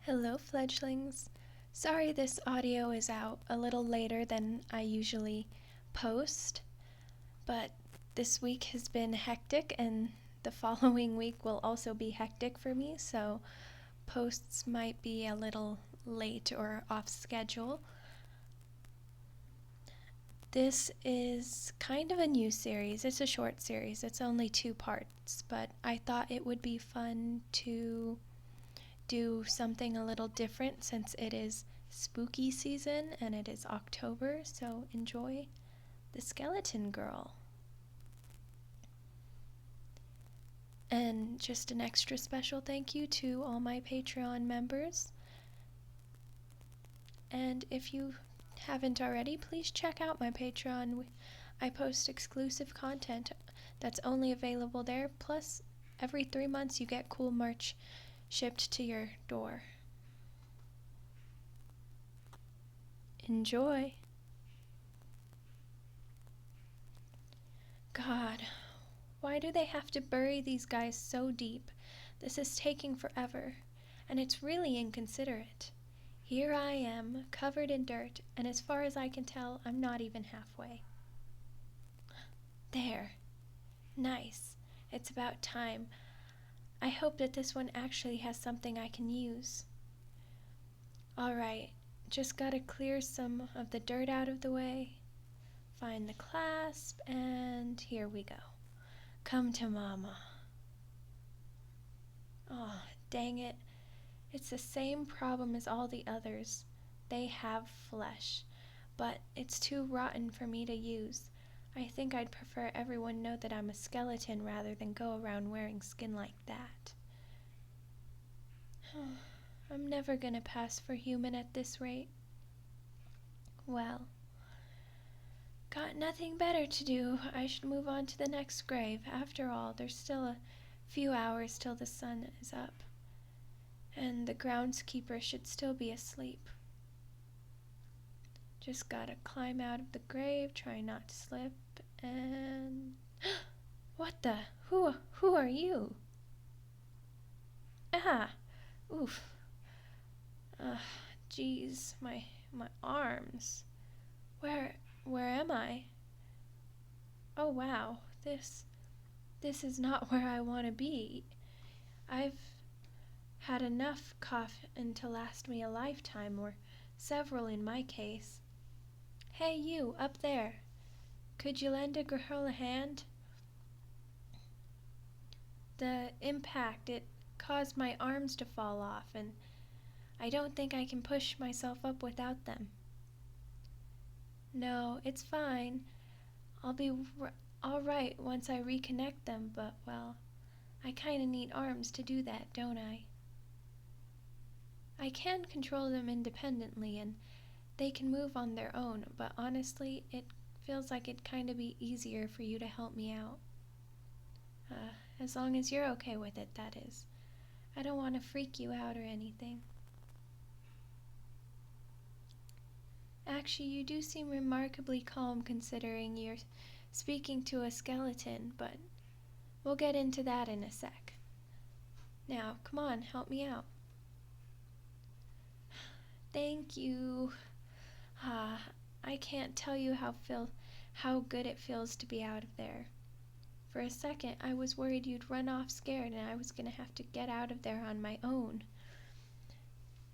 Hello, fledglings. Sorry this audio is out a little later than I usually post, but this week has been hectic and the following week will also be hectic for me, so posts might be a little late or off schedule. This is kind of a new series. It's a short series. It's only 2 parts, but I thought it would be fun to do something a little different since it is spooky season and it is October, so enjoy the Skeleton Girl. And just an extra special thank you to all my Patreon members. And if you haven't already, please check out my Patreon. I post exclusive content that's only available there, plus every 3 months you get cool merch shipped to your door. Enjoy! God, why do they have to bury these guys so deep? This is taking forever, and it's really inconsiderate. Here I am, covered in dirt, and as far as I can tell, I'm not even halfway. There. Nice. It's about time. I hope that this one actually has something I can use. Alright, just gotta clear some of the dirt out of the way. Find the clasp, and here we go. Come to Mama. Oh, dang it. It's the same problem as all the others. They have flesh, but it's too rotten for me to use. I think I'd prefer everyone know that I'm a skeleton rather than go around wearing skin like that. I'm never gonna pass for human at this rate. Well, got nothing better to do. I should move on to the next grave. After all, there's still a few hours till the sun is up, and the groundskeeper should still be asleep. Just gotta climb out of the grave, try not to slip, and... What the? Who are you? Ah! Oof. Jeez, my arms. Where am I? Oh wow, this is not where I want to be. I've had enough coffin to last me a lifetime, or several in my case. Hey you, up there. Could you lend a girl a hand? The impact, it caused my arms to fall off, and I don't think I can push myself up without them. No, it's fine. I'll be alright once I reconnect them, but, well, I kinda need arms to do that, don't I? I can control them independently, and they can move on their own, but honestly, it feels like it'd kinda be easier for you to help me out. As long as you're okay with it, that is. I don't want to freak you out or anything. Actually, you do seem remarkably calm considering you're speaking to a skeleton, but we'll get into that in a sec. Now, come on, help me out. Thank you. I can't tell you how good it feels to be out of there. For a second, I was worried you'd run off scared and I was gonna have to get out of there on my own.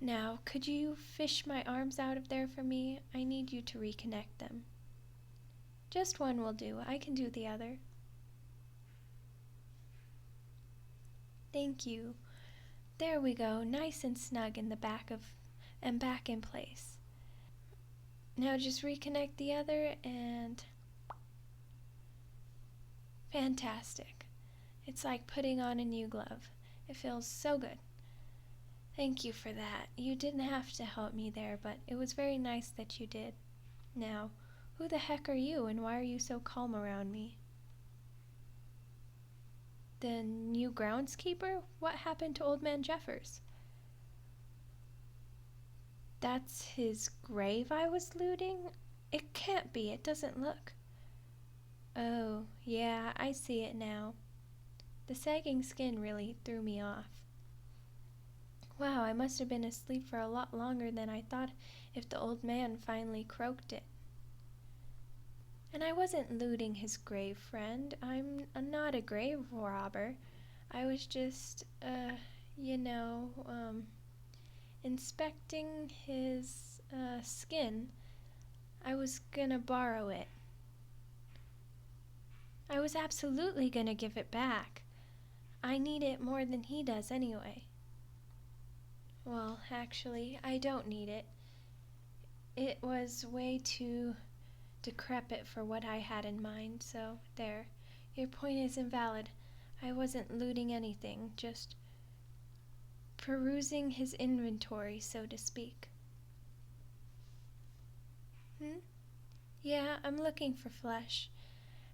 Now, could you fish my arms out of there for me? I need you to reconnect them. Just one will do. I can do the other. Thank you. There we go, nice and snug in the back and back in place. Now just reconnect the other and... Fantastic. It's like putting on a new glove. It feels so good. Thank you for that. You didn't have to help me there, but it was very nice that you did. Now, who the heck are you and why are you so calm around me? The new groundskeeper? What happened to Old Man Jeffers? That's his grave I was looting? It can't be, it doesn't look. Oh, yeah, I see it now. The sagging skin really threw me off. Wow, I must have been asleep for a lot longer than I thought if the old man finally croaked it. And I wasn't looting his grave, friend. I'm not a grave robber. I was just, you know, inspecting his skin. I was gonna borrow it. I was absolutely gonna give it back. I need it more than he does anyway. Well, actually, I don't need it. It was way too decrepit for what I had in mind, so there. Your point is invalid. I wasn't looting anything, just perusing his inventory, so to speak. Yeah, I'm looking for flesh.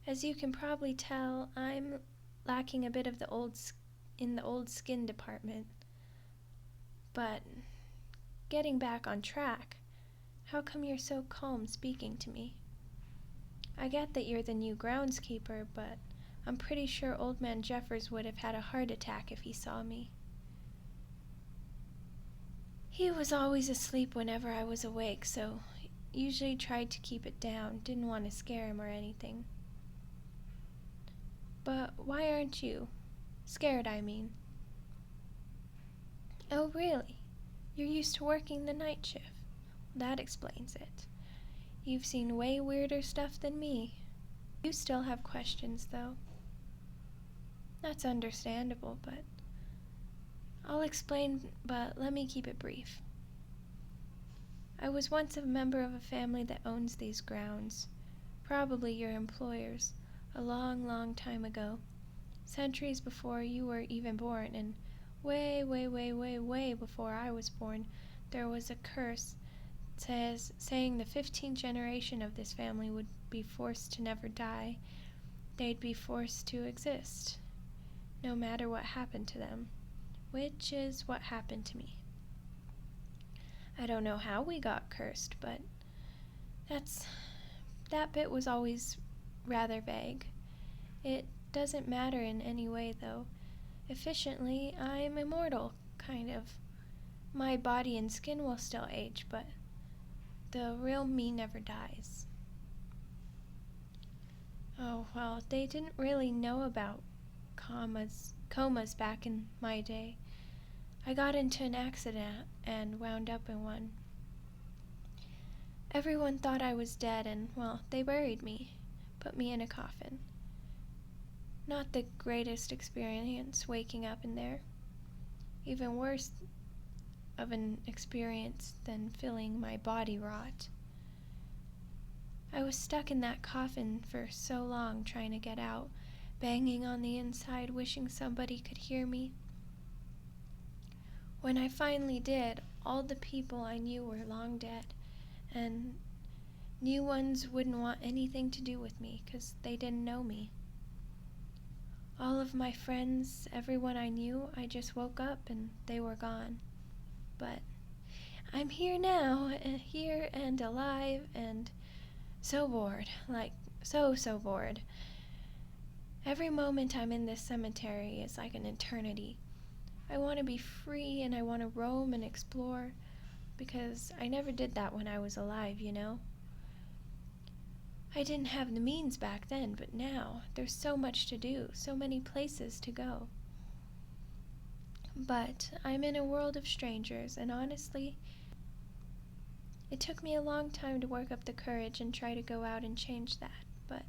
As you can probably tell, I'm lacking a bit of in the old skin department. But getting back on track, how come you're so calm speaking to me? I get that you're the new groundskeeper, but I'm pretty sure Old Man Jeffers would have had a heart attack if he saw me. He was always asleep whenever I was awake, so usually tried to keep it down, didn't want to scare him or anything. But why aren't you? Scared, I mean. Oh, really? You're used to working the night shift. That explains it. You've seen way weirder stuff than me. You still have questions, though. That's understandable, but I'll explain, but let me keep it brief. I was once a member of a family that owns these grounds, probably your employers, a long, long time ago, centuries before you were even born, and way before I was born, there was a curse saying the 15th generation of this family would be forced to never die. They'd be forced to exist, no matter what happened to them, which is what happened to me. I don't know how we got cursed, but that bit was always rather vague. It doesn't matter in any way, though. Efficiently, I'm immortal, kind of. My body and skin will still age, but the real me never dies. Oh, well, they didn't really know about comas back in my day. I got into an accident and wound up in one. Everyone thought I was dead and, well, they buried me, put me in a coffin. Not the greatest experience waking up in there. Even worse of an experience than feeling my body rot. I was stuck in that coffin for so long trying to get out, banging on the inside, wishing somebody could hear me. When I finally did, all the people I knew were long dead, and new ones wouldn't want anything to do with me because they didn't know me. All of my friends, everyone I knew, I just woke up and they were gone. But I'm here now, here and alive, and so bored, like so bored. Every moment I'm in this cemetery is like an eternity. I want to be free and I want to roam and explore, because I never did that when I was alive, you know? I didn't have the means back then, but now there's so much to do, so many places to go. But I'm in a world of strangers, and honestly, it took me a long time to work up the courage and try to go out and change that, but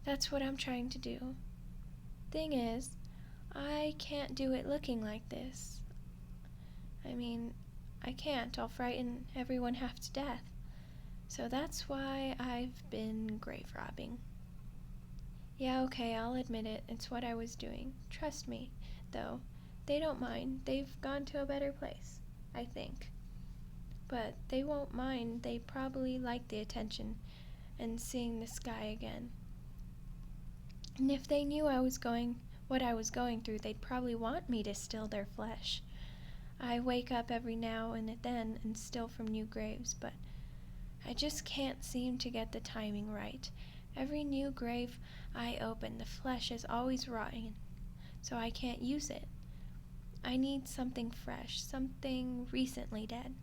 that's what I'm trying to do. Thing is, I can't do it looking like this. I mean, I can't. I'll frighten everyone half to death. So that's why I've been grave robbing. Yeah, okay, I'll admit it. It's what I was doing. Trust me, though. They don't mind. They've gone to a better place, I think. But they won't mind. They probably like the attention and seeing the sky again. And if they knew what I was going through, they'd probably want me to steal their flesh. I wake up every now and then and steal from new graves, but I just can't seem to get the timing right. Every new grave I open, the flesh is always rotting, so I can't use it. I need something fresh, something recently dead.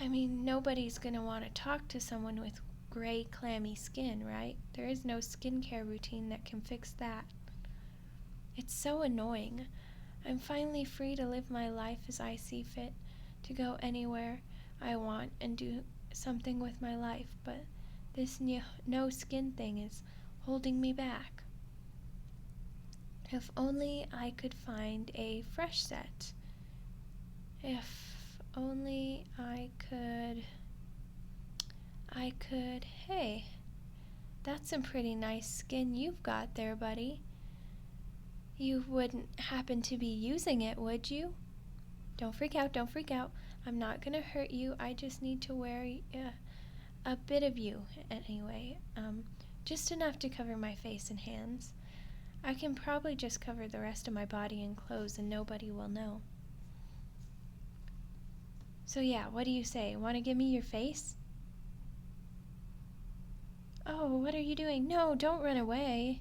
I mean, nobody's gonna want to talk to someone with gray, clammy skin, right? There is no skincare routine that can fix that. It's so annoying. I'm finally free to live my life as I see fit, to go anywhere I want and do something with my life, but this no skin thing is holding me back. If only I could find a fresh set. If only I could, hey, that's some pretty nice skin you've got there, buddy. You wouldn't happen to be using it, would you? Don't freak out, don't freak out. I'm not gonna hurt you. I just need to wear a bit of you anyway. Just enough to cover my face and hands. I can probably just cover the rest of my body in clothes and nobody will know. So yeah, what do you say? Want to give me your face? Oh, what are you doing? No, don't run away.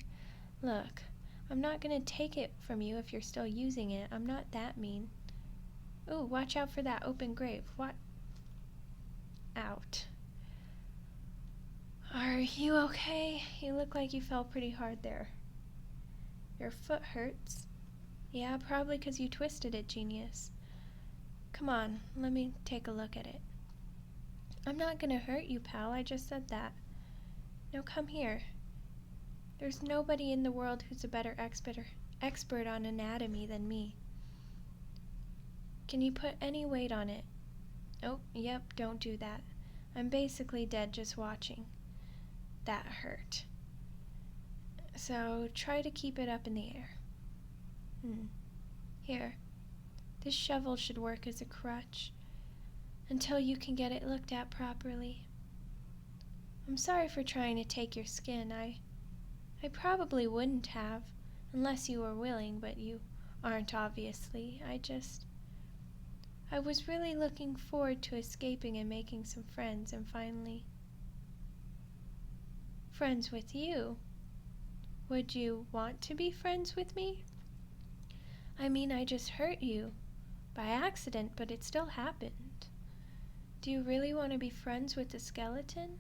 Look, I'm not gonna take it from you if you're still using it. I'm not that mean. Ooh, watch out for that open grave. What? Out. Are you okay? You look like you fell pretty hard there. Your foot hurts. Yeah, probably 'cause you twisted it, genius. Come on, let me take a look at it. I'm not gonna hurt you, pal. I just said that. No, come here. There's nobody in the world who's a better expert on anatomy than me. Can you put any weight on it? Oh, yep, don't do that. I'm basically dead just watching. That hurt. So try to keep it up in the air. Here. This shovel should work as a crutch until you can get it looked at properly. I'm sorry for trying to take your skin. I probably wouldn't have, unless you were willing, but you aren't obviously. I was really looking forward to escaping and making some friends, and finally... Friends with you? Would you want to be friends with me? I mean, I just hurt you. By accident, but it still happened. Do you really want to be friends with the skeleton?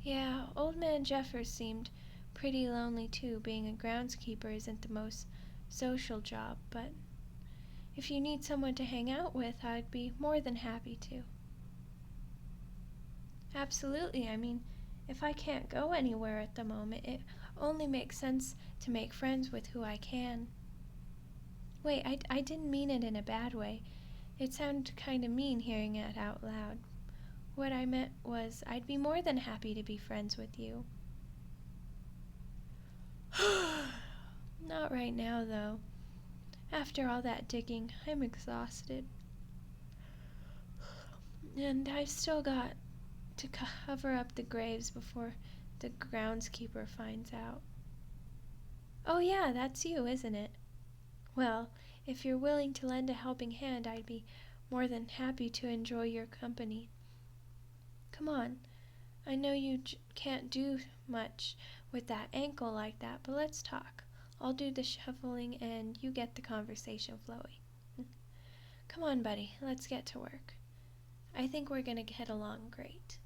Yeah, old man Jeffers seemed pretty lonely too. Being a groundskeeper isn't the most social job, but if you need someone to hang out with, I'd be more than happy to. Absolutely. I mean, if I can't go anywhere at the moment, it only makes sense to make friends with who I can. Wait, I didn't mean it in a bad way. It sounded kind of mean hearing it out loud. What I meant was I'd be more than happy to be friends with you. Not right now, though. After all that digging, I'm exhausted. And I've still got to cover up the graves before the groundskeeper finds out. Oh yeah, that's you, isn't it? Well, if you're willing to lend a helping hand, I'd be more than happy to enjoy your company. Come on. I know you can't do much with that ankle like that, but let's talk. I'll do the shoveling and you get the conversation flowing. Come on, buddy, let's get to work. I think we're gonna get along great.